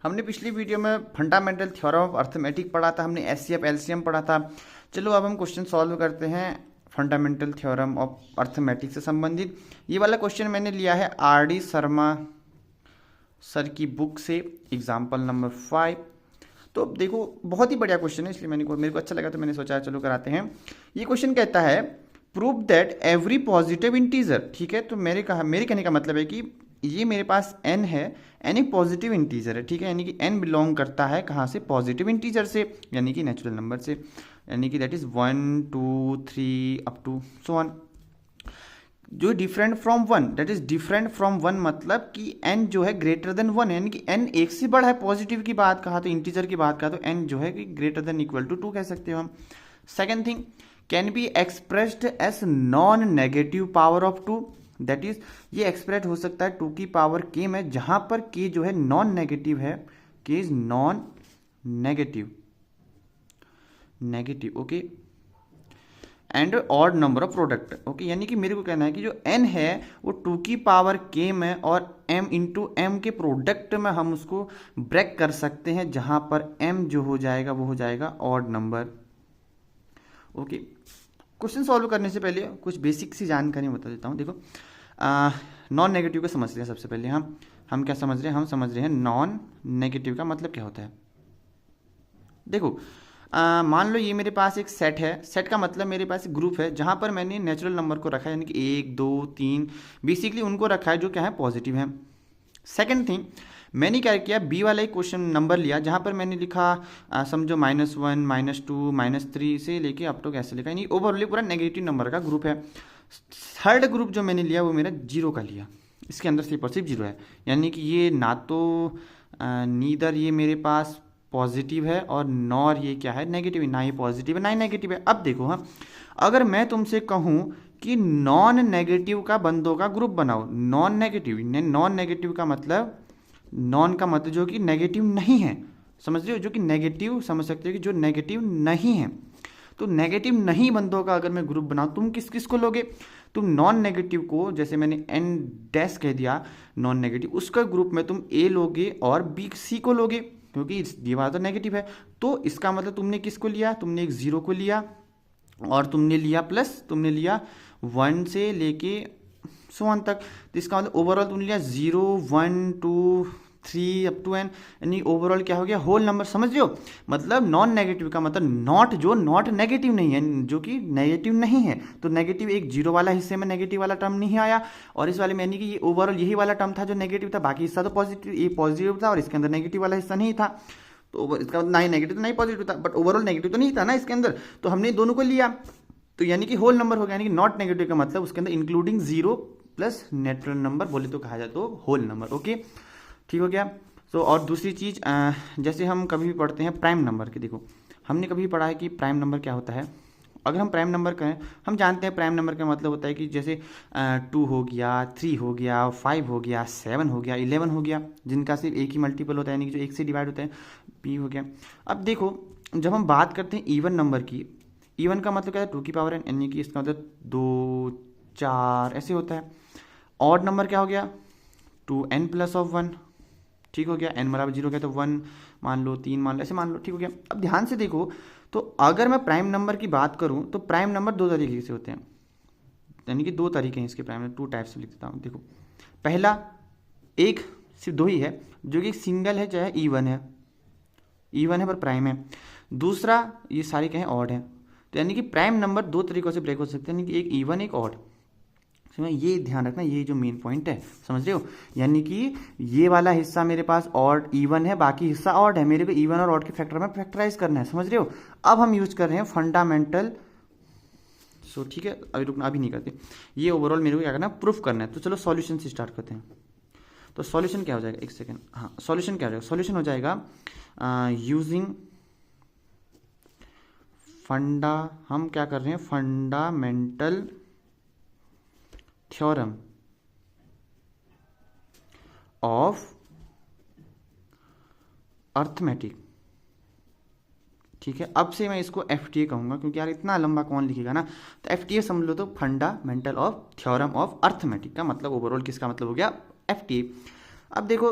हमने पिछली वीडियो में फंडामेंटल थ्योरम ऑफ अर्थमेटिक पढ़ा था, हमने एचसीएफ एलसीएम पढ़ा था। चलो अब हम क्वेश्चन सॉल्व करते हैं फंडामेंटल थ्योरम ऑफ अर्थमेटिक से संबंधित। ये वाला क्वेश्चन मैंने लिया है आर.डी. शर्मा सर की बुक से, एग्जाम्पल नंबर 5। तो अब देखो बहुत ही बढ़िया क्वेश्चन है, इसलिए मेरे को अच्छा लगा तो मैंने सोचा चलो कराते हैं। ये क्वेश्चन कहता है prove that every positive integer, ठीक है। तो मेरे कहने का मतलब है कि ये मेरे पास n है, n एक पॉजिटिव इंटीजर है, ठीक है। यानी कि n बिलोंग करता है कहाँ से? पॉजिटिव इंटीजर से, यानी कि नेचुरल नंबर से, यानी कि that is 1 2 3 up to so on. जो different from 1, that is different from 1 मतलब कि n जो है ग्रेटर देन 1, यानी कि n एक से बड़ा है। पॉजिटिव की बात कहा तो, इंटीजर की बात कहा तो n जो है कि ग्रेटर देन इक्वल टू 2 कह सकते हो हम। Second thing, can be expressed as non negative power of 2, that is ये एक्सप्रेस हो सकता है 2 की पावर k में, जहां पर k जो है नॉन नेगेटिव है, k is non negative okay, and odd number of product okay. यानी कि मेरे को कहना है कि जो n है वो 2 की पावर k में और m इंटू m के प्रोडक्ट में हम उसको ब्रेक कर सकते हैं, जहां पर m जो हो जाएगा वो हो जाएगा odd number okay. Question solve करने से पहले कुछ बेसिक सी जानकारी बता देता हूँ। देखो नॉन नेगेटिव का समझ रहे हैं सबसे पहले। हम क्या समझ रहे हैं? हम समझ रहे हैं नॉन नेगेटिव का मतलब क्या होता है। देखो मान लो ये मेरे पास एक सेट है, सेट का मतलब मेरे पास एक ग्रुप है जहां पर मैंने नेचुरल नंबर को रखा है, यानी कि 1 2 3 बेसिकली उनको रखा है जो क्या है? पॉजिटिव है। सेकेंड थिंग, मैंने क्या किया, बी वाला एक क्वेश्चन नंबर लिया जहां पर मैंने लिखा समझो -1 -2 -3 से लेके अप तक ऐसे लिखा, यानी ओवरऑल पूरा नेगेटिव नंबर का ग्रुप है। थर्ड ग्रुप जो मैंने लिया वो मेरा 0 का लिया, इसके अंदर सिर्फ और सिर्फ 0 है, यानी कि ये ना तो नीदर ये मेरे पास पॉजिटिव है और नॉर ये क्या है? नेगेटिव। ना ये पॉजिटिव है ना ही नेगेटिव है। अब देखो अगर मैं तुमसे कहूं कि नॉन नेगेटिव का बंदों का ग्रुप बनाओ, नॉन नेगेटिव का मतलब, नॉन का मतलब जो कि नेगेटिव नहीं है, समझ रहे हो? जो कि नेगेटिव समझ सकते हो कि जो नेगेटिव नहीं है। तो नेगेटिव नहीं बंदों का अगर मैं ग्रुप बनाऊं, तुम किस किस को लोगे? तुम नॉन नेगेटिव को, जैसे मैंने n डैश कह दिया नॉन नेगेटिव, उसका ग्रुप में तुम a लोगे और b c को लोगे, क्योंकि ये वाला तो नेगेटिव है। तो इसका मतलब तुमने किसको लिया? तुमने एक 0 को लिया और तुमने लिया प्लस, तुमने लिया 1 से लेके 1 तक। तो इसका मतलब ओवरऑल तुमने लिया 0 1 2 3 अप टू n, यानी ओवरऑल क्या हो गया? Whole number. समझ रहे हो? मतलब नॉन नेगेटिव का मतलब नॉट, जो नॉट नेगेटिव नहीं है, जो कि नेगेटिव नहीं है। तो नेगेटिव एक 0 वाला हिस्से में नेगेटिव वाला टर्म नहीं आया, और इस वाले में यानी कि ये ओवरऑल यही वाला टर्म था जो नेगेटिव था, बाकी हिस्सा तो पॉजिटिव, ये पॉजिटिव था और इसके अंदर नेगेटिव वाला हिस्सा नहीं था। तो इसका मतलब ना ही नेगेटिव ना ही पॉजिटिव था, बट ओवरऑल नेगेटिव तो नहीं था ना इसके अंदर, तो हमने दोनों को लिया, तो यानी कि होल नंबर हो गया। यानी कि नॉट नेगेटिव का मतलब उसके अंदर इंक्लूडिंग 0 प्लस नेचुरल नंबर बोले तो कहा जाए तो होल नंबर ओके, ठीक हो गया। तो और दूसरी चीज़, जैसे हम कभी भी पढ़ते हैं प्राइम नंबर की, देखो हमने कभी पढ़ा है कि प्राइम नंबर क्या होता है। अगर हम प्राइम नंबर कहें, हम जानते हैं प्राइम नंबर का मतलब होता है कि जैसे 2 हो गया, 3 हो गया, 5 हो गया, 7 हो गया, 11 हो गया, जिनका सिर्फ एक ही मल्टीपल होता है, यानी कि जो 1 से डिवाइड होता है, p हो गया। अब देखो जब हम बात करते हैं इवन नंबर की, इवन का मतलब क्या है? 2 की पावर n, यानी कि इसका मतलब 2 4 ऐसे होता है। ऑड नंबर क्या हो गया? 2n प्लस ऑफ 1, ठीक हो गया। n बराबर 0 हो गया तो 1 मान लो, 3 मान लो, ऐसे मान लो, ठीक हो गया। अब ध्यान से देखो, तो अगर मैं प्राइम नंबर की बात करूं तो प्राइम नंबर 2 तरीके से होते हैं, यानी कि 2 तरीके हैं इसके प्राइम नंबर, 2 टाइप्स लिख देता हूँ। देखो पहला, एक सिर्फ 2 ही है, जो कि सिंगल है, चाहे इवन है पर प्राइम है। दूसरा, ये सारे क्या है? ऑड है। तो यानी कि प्राइम नंबर 2 तरीकों से ब्रेक हो सकते हैं, यानी कि एक इवन एक ऑड। ये ध्यान रखना, ये जो मेन पॉइंट है, समझ रहे हो? यानी कि ये वाला हिस्सा मेरे पास ऑड इवन है, बाकी हिस्सा ऑड है, मेरे को इवन और ऑड के फैक्टर में फैक्टराइज करना है, समझ रहे हो? अब हम यूज कर रहे हैं फंडामेंटल, सो ठीक है, अभी रुकना, अभी नहीं करते, ये ओवरऑल मेरे को क्या करना है? प्रूफ करना है। तो चलो सॉल्यूशन से स्टार्ट करते हैं। तो सॉल्यूशन क्या हो जाएगा? एक सेकेंड, हाँ सॉल्यूशन क्या हो जाएगा? सॉल्यूशन हो जाएगा यूजिंग हम क्या कर रहे हैं? फंडामेंटल थ्योरम ऑफ अर्थमेटिक, ठीक है। अब से मैं इसको FTA कहूंगा, क्योंकि यार इतना लंबा कौन लिखेगा ना, तो FTA समझ लो। तो fundamental of theorem of arithmetic का मतलब ओवरऑल किसका मतलब हो गया? FTA। अब देखो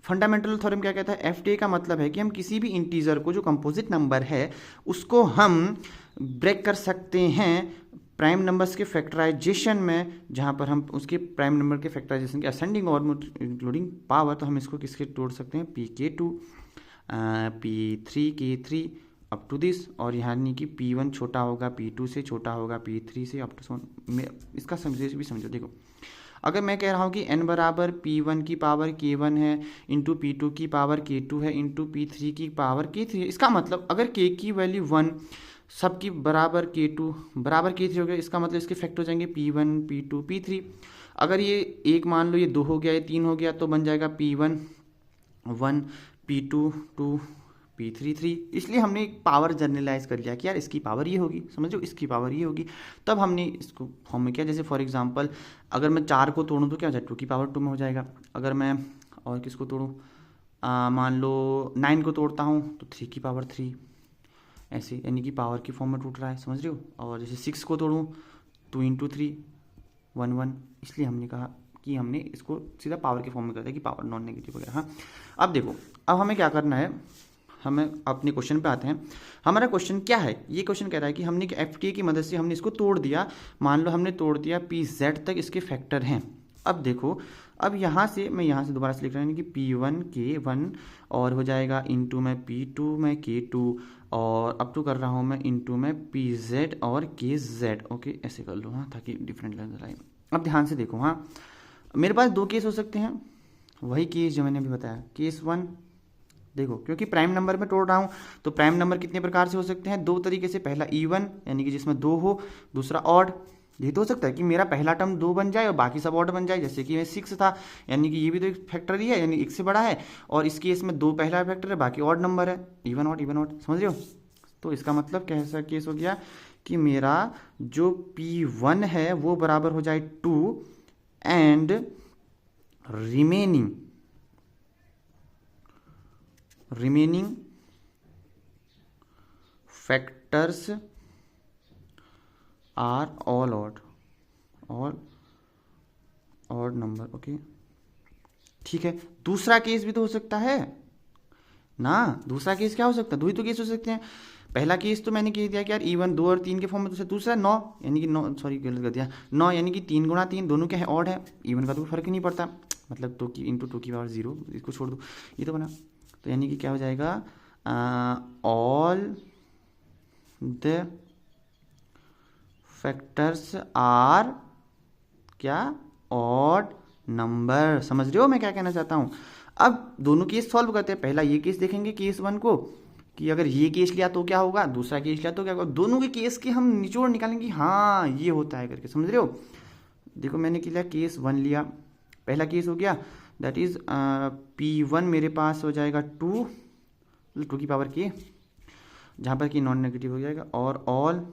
फंडामेंटल थ्योरम क्या कहता है, एफ का मतलब है कि हम किसी भी इंटीजर को जो कंपोजिट नंबर है उसको हम ब्रेक कर सकते हैं प्राइम नंबर्स के फैक्टराइजेशन में, जहाँ पर हम उसके प्राइम नंबर के फैक्टराइजेशन के असेंडिंग और इंक्लूडिंग पावर, तो हम इसको किसके तोड़ सकते हैं, Pk2 P3 K3 up to this, और यानी कि P1 छोटा होगा P2 से, छोटा होगा P3 से, अप टू सो। इसका भी समझो। देखो अगर मैं कह रहा हूँ कि n बराबर P1 की पावर K1 है इंटू P2 की पावर K2 है इंटू P3 की पावर K3 है, इसका मतलब अगर K की वैल्यू 1 सबकी बराबर K2 बराबर K3 हो गया, इसका मतलब इसके फैक्टर हो जाएंगे P1 P2 P3। अगर ये एक मान लो ये 2 हो गया, ये 3 हो गया, तो बन जाएगा P1 1 P2 2 P3 3। इसलिए हमने एक पावर जनरलाइज कर लिया कि यार इसकी पावर ये होगी, समझो इसकी पावर ये होगी, तब हमने इसको फॉर्म में किया। जैसे फॉर एग्जांपल अगर मैं 4 को तोड़ूँ तो क्या हो जाए, 2 की पावर 2 में हो जाएगा। अगर मैं और किसको तोड़ूँ, मान लो 9 को तोड़ता हूँ तो 3 की पावर 3, ऐसे यानी कि पावर की फॉर्म में टूट रहा है, समझ रहे हो। और जैसे 6 को तोड़ूँ 2 इंटू 3 1 1, इसलिए हमने कहा कि हमने इसको सीधा पावर के फॉर्म में कर दिया कि पावर नॉन नेगेटिव वगैरह। हाँ अब देखो, अब हमें क्या करना है, हमें अपने क्वेश्चन पे आते हैं। हमारा क्वेश्चन क्या है, ये क्वेश्चन कह रहा है कि हमने एफ की मदद से हमने इसको तोड़ दिया, मान लो हमने तोड़ दिया PZ तक इसके फैक्टर हैं। अब देखो, अब यहाँ से मैं यहाँ से दोबारा से लिख रहा हूँ कि P1 K1 और हो जाएगा इंटू में P2 में K2 और अब तो कर रहा हूँ मैं इंटू में PZ और KZ। ओके ऐसे कर लो हाँ, ताकि डिफरेंट नजर आए। अब ध्यान से देखो, हाँ मेरे पास 2 केस हो सकते हैं, वही केस जो मैंने अभी बताया, केस 1 देखो, क्योंकि प्राइम नंबर में तोड़ रहा हूँ तो प्राइम नंबर कितने प्रकार से हो सकते हैं, 2 तरीके से। पहला इवन यानी कि जिसमें 2 हो, दूसरा ऑड। ये तो हो सकता है कि मेरा पहला टर्म 2 बन जाए और बाकी सब ऑड बन जाए, जैसे कि मैं 6 था, यानी कि ये भी तो एक फैक्टर ही है, यानी 1 से बड़ा है, और इस केस में 2 पहला फैक्टर है, बाकी ऑड नंबर है, इवन ऑड, समझ रहे हो। तो इसका मतलब कैसा केस हो गया कि मेरा जो P1 है वो बराबर हो जाए 2 and remaining factors are all odd number. Okay ठीक है, दूसरा केस भी तो हो सकता है ना, दूसरा केस क्या हो सकता है, 2 ही तो केस हो सकते हैं। पहला केस तो मैंने कह दिया कि यार इवन 2 और 3 के फॉर्म में, दूसरा 9 यानी कि 9 सॉरी गलत कर दिया, 9 यानी कि 3 गुणा 3 दोनों क्या है, ऑड है, इवन का तो फर्क ही नहीं पड़ता, मतलब 2 की इंटू 2 की पावर 0, इसको छोड़ दो, ये तो बना। तो यानी कि क्या हो जाएगा, ऑल द फैक्टर्स आर क्या, ऑड नंबर। समझ रहे हो मैं क्या कहना चाहता हूँ। अब दोनों केस सॉल्व करते हैं, पहला ये केस देखेंगे केस 1 को कि अगर ये केस लिया तो क्या होगा, दूसरा केस लिया तो क्या होगा, दोनों के केस के हम निचोड़ निकालेंगे, हाँ ये होता है करके, समझ रहे हो। देखो मैंने किया केस 1 लिया, पहला केस हो गया, दैट इज P1 मेरे पास हो जाएगा 2 की पावर के, जहाँ पर कि नॉन नेगेटिव हो जाएगा, और ऑल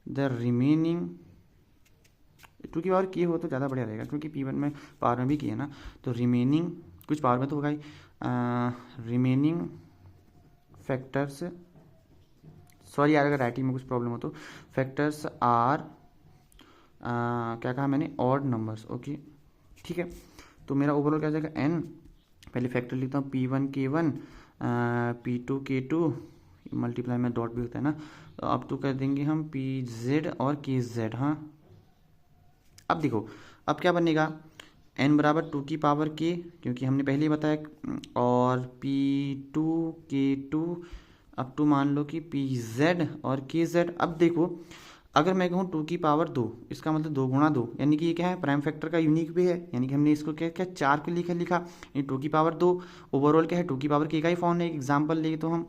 द रिमेनिंग 2 की पावर के हो तो ज़्यादा बढ़िया रहेगा, क्योंकि P1 में पावर में भी किया ना, तो रिमेनिंग कुछ पावर में तो होगा ही, रिमेनिंग फैक्टर्स, सॉरी यार अगर राइटिंग में कुछ प्रॉब्लम हो तो, फैक्टर्स आर क्या कहा मैंने, ऑड नंबर्स। ओके ठीक है, तो मेरा ओवरऑल क्या हो जाएगा, n, पहले फैक्टर लिखता हूँ P1 K1 P2 K2 multiply में डॉट भी होता है ना, तो अब तो कर देंगे हम PZ और KZ। हाँ अब देखो, अब क्या बनेगा, n बराबर 2 की पावर k, क्योंकि हमने पहले ही बताया, और P2 K2 अब टू मान लो कि PZ और KZ। अब देखो अगर मैं कहूँ 2 की पावर 2, इसका मतलब 2 गुणा 2, यानी कि ये क्या है, प्राइम फैक्टर का यूनिक भी है, यानी कि हमने इसको क्या क्या 4 को लिखा, ये 2 की पावर 2, ओवरऑल क्या है 2 की पावर k का ही फॉर्म है, एक एग्जाम्पल ले तो हम,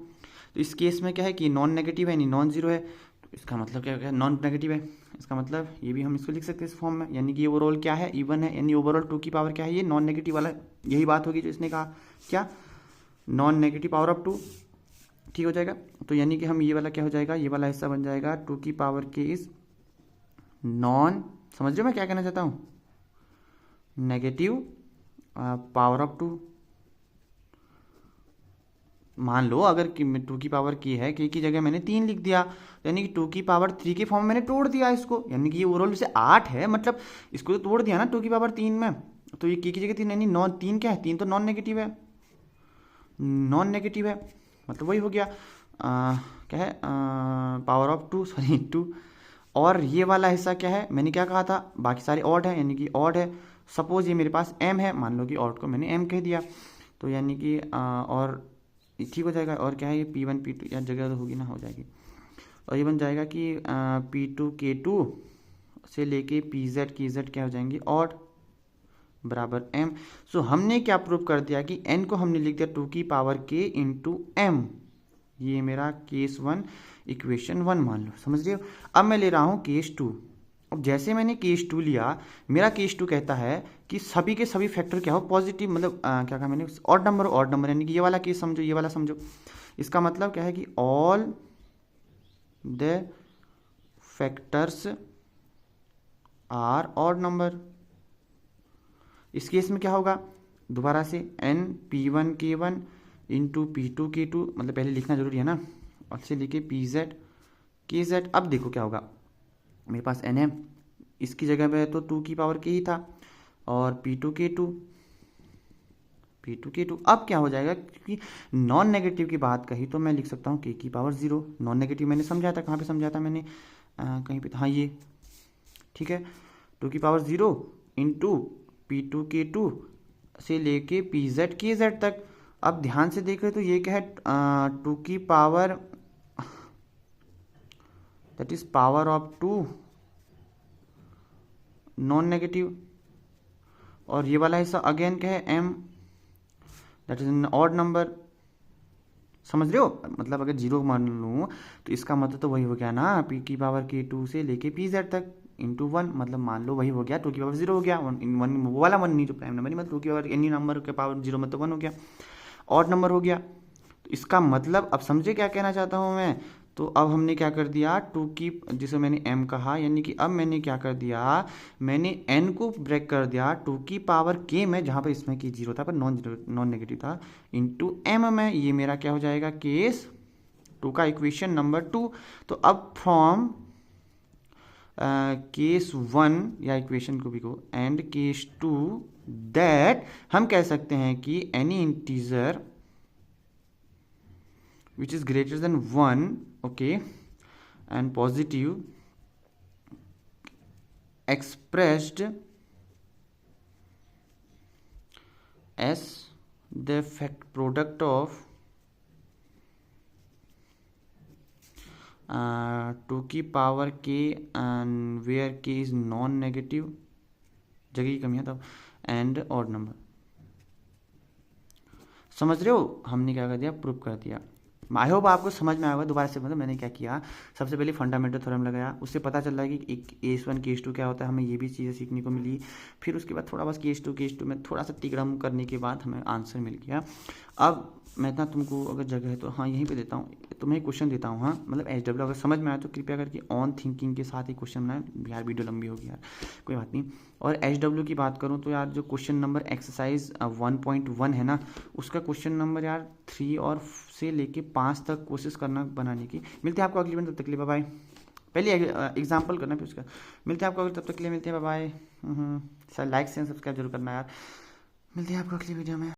तो इस केस में क्या है कि नॉन नेगेटिव है, यानी नॉन जीरो है, तो इसका मतलब क्या है, नॉन नेगेटिव है, इसका मतलब ये भी हम इसको लिख सकते हैं इस फॉर्म में, यानी कि ये ओवरऑल क्या है, इवन है, यानी ओवरऑल 2 की पावर क्या है, ये नॉन नेगेटिव वाला, यही बात होगी जो इसने कहा, क्या नॉन नेगेटिव पावर ऑफ 2, ठीक हो जाएगा। तो यानी कि हम ये वाला क्या हो जाएगा, ये वाला हिस्सा बन जाएगा 2 की पावर के इज नॉन, समझ रहे हो मैं क्या कहना चाहता हूँ, नेगेटिव पावर ऑफ 2। मान लो अगर 2 की पावर की है, के की जगह मैंने 3 लिख दिया, यानी कि 2 की पावर 3 के फॉर्म में मैंने तोड़ दिया इसको, यानी कि ये ओवरऑल से 8 है, मतलब इसको तो तोड़ दिया ना 2 की पावर 3 में, तो ये के की जगह 3, यानी नॉन 3 क्या है, 3 तो नॉन नेगेटिव है, नॉन नेगेटिव है, मतलब वही हो गया क्या है पावर ऑफ 2, सॉरी 2। और ये वाला हिस्सा क्या है, मैंने क्या कहा था, बाकी सारे ऑड है, यानी कि ऑड है। सपोज ये मेरे पास m है, मान लो कि ऑड को मैंने m कह दिया, तो यानी कि और ठीक हो जाएगा। और क्या है ये P1 P2 या जगह तो होगी ना, हो जाएगी। और ये बन जाएगा कि P2 K2 से लेके PZ KZ क्या हो जाएंगी, ऑड बराबर m। सो हमने क्या प्रूव कर दिया कि n को हमने लिख दिया 2 की पावर k इंटू m। ये मेरा केस 1 इक्वेशन 1 मान लो, समझ रहे हो। अब मैं ले रहा हूँ केस 2। अब जैसे मैंने केस 2 लिया, मेरा केस 2 कहता है कि सभी के सभी फैक्टर क्या हो, पॉजिटिव, मतलब क्या कहा मैंने, ऑड नंबर, यानी कि ये वाला केस समझो, ये वाला समझो। इसका मतलब क्या है कि all the factors are odd number. इस केस में क्या होगा, दोबारा से n P1 K1 into P2 K2, मतलब पहले लिखना जरूरी है ना, और से लिखे PZ KZ। अब देखो क्या होगा, मेरे पास n है, इसकी जगह पे तो 2 की पावर k ही था, और P2 K2। अब क्या हो जाएगा, क्योंकि नॉन नेगेटिव की बात कही तो मैं लिख सकता हूँ k की पावर 0। नॉन नेगेटिव मैंने समझाया था, कहाँ पे समझाया था मैंने, कहीं पे, हाँ ये ठीक है, 2 की पावर 0 इंटू P2 K2 से लेके PZ KZ तक। अब ध्यान से देख रहे तो ये क्या है, 2 की power, that is power of 2 non negative, और ये वाला हिस्सा अगेन क्या है m, that is an odd number. समझ रहे हो, मतलब अगर 0 मान लूँ तो इसका मतलब तो वही हो गया ना, P की पावर K2 से लेके PZ तक इंटू 1, मतलब मान लो वही हो गया, 2 की पावर 0 हो गया, 1 वो वाला 1 नहीं जो प्राइम नंबर नहीं, मतलब 2 की पावर एनी नंबर के पावर 0 मतलब 1 हो गया, ऑड नंबर हो गया। तो इसका मतलब अब समझे क्या कहना चाहता हूँ मैं। तो अब हमने क्या कर दिया, 2 की, जिसे मैंने m कहा, यानी कि अब मैंने क्या कर दिया, मैंने n को ब्रेक कर दिया 2 की पावर k में, जहाँ पर इसमें की 0 था पर नॉन नेगेटिव था, इंटू m में। ये मेरा क्या हो जाएगा, केस 2 का इक्वेशन नंबर 2। तो अब फ्रॉम केस 1 या इक्वेशन को भी को एंड केस 2, दैट हम कह सकते हैं कि any integer which is greater than 1, okay, and positive expressed as the product of 2 की power k and where k is non negative, जगह की कमी है तब, एंड ऑड नंबर। समझ रहे हो, हमने क्या कर दिया, प्रूव कर दिया। आई होप आपको समझ में आया होगा। दोबारा से मतलब मैंने क्या किया, सबसे पहले फंडामेंटल थ्योरम लगाया, उससे पता चल रहा है कि एक केस 1 केस 2 क्या होता है, हमें ये भी चीज़ें सीखने को मिली। फिर उसके बाद थोड़ा बस केस 2 में थोड़ा सा टिकड़म करने के बाद हमें आंसर मिल गया। अब मैं इतना तुमको अगर जगह है तो हाँ यहीं पे देता हूँ, तुम्हें एक क्वेश्चन देता हूँ, हाँ मतलब HW अगर समझ में आया तो कृपया करके ऑन थिंकिंग के साथ ही क्वेश्चन बनाए यार, वीडियो लंबी होगी यार, कोई बात नहीं। और HW की बात करूँ तो यार जो क्वेश्चन नंबर एक्सरसाइज 1.1 है ना, उसका क्वेश्चन नंबर यार 3 और से लेके 5 तक कोशिश करना बनाने की। मिलते हैं आपको अगली बार, तब तक के लिए बाय बाय। पहले एग्जाम्पल करना फिर उसका। मिलते हैं आपको तब तक के लिए, मिलते हैं bye bye. Like share subscribe जरूर करना यार। मिलते हैं आपको अगली वीडियो में।